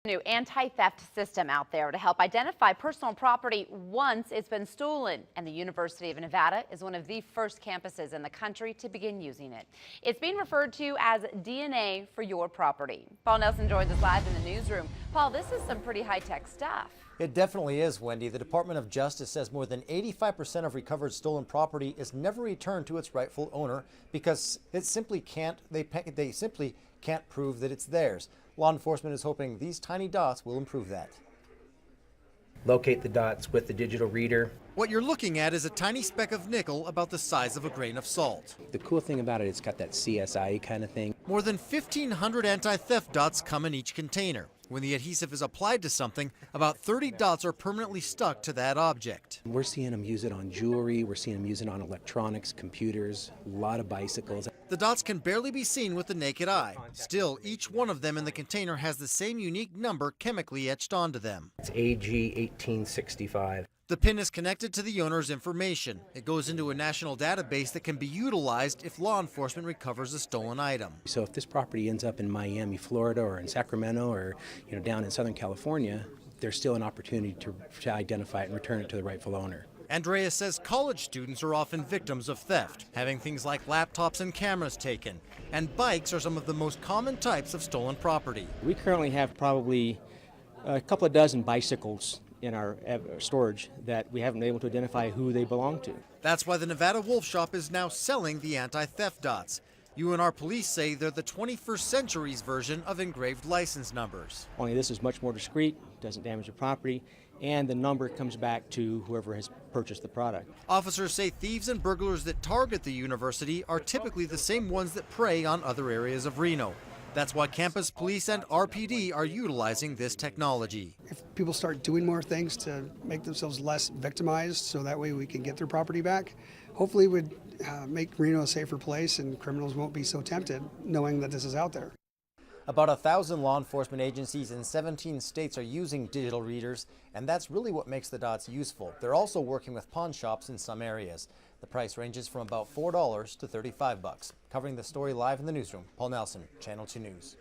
New anti-theft system out there to help identify personal property once it's been stolen, and the University of Nevada is one of the first campuses in the country to begin using it. It's being referred to as DNA for your property. Paul Nelson joins us live in the newsroom. Paul, this is some pretty high-tech stuff. It definitely is, Wendy. The Department of Justice says more than 85% of recovered stolen property is never returned to its rightful owner because it simply can't. They simply can't prove that it's theirs. Law enforcement is hoping these tiny dots will improve that. Locate the dots with the digital reader. What you're looking at is a tiny speck of nickel about the size of a grain of salt. The cool thing about it, it's got that CSI kind of thing. More than 1,500 anti-theft dots come in each container. When the adhesive is applied to something, about 30 dots are permanently stuck to that object. We're seeing them use it on jewelry, we're seeing them use it on electronics, computers, a lot of bicycles. The dots can barely be seen with the naked eye. Still, each one of them in the container has the same unique number chemically etched onto them. It's AG 1865. The pin is connected to the owner's information. It goes into a national database that can be utilized if law enforcement recovers a stolen item. So if this property ends up in Miami, Florida, or in Sacramento, or down in Southern California, there's still an opportunity to identify it and return it to the rightful owner. Andreas says college students are often victims of theft, having things like laptops and cameras taken. And bikes are some of the most common types of stolen property. We currently have probably a couple of dozen bicycles in our storage that we haven't been able to identify who they belong to. That's why the Nevada Wolf Shop is now selling the anti-theft dots. UNR police say they're the 21st century's version of engraved license numbers. Only this is much more discreet, doesn't damage the property, and the number comes back to whoever has purchased the product. Officers say thieves and burglars that target the university are typically the same ones that prey on other areas of Reno. That's why campus police and RPD are utilizing this technology. If people start doing more things to make themselves less victimized so that way we can get their property back, hopefully it would make Reno a safer place and criminals won't be so tempted knowing that this is out there. About 1,000 law enforcement agencies in 17 states are using digital readers, and that's really what makes the dots useful. They're also working with pawn shops in some areas. The price ranges from about $4 to $35. Covering the story live in the newsroom, Paul Nelson, Channel 2 News.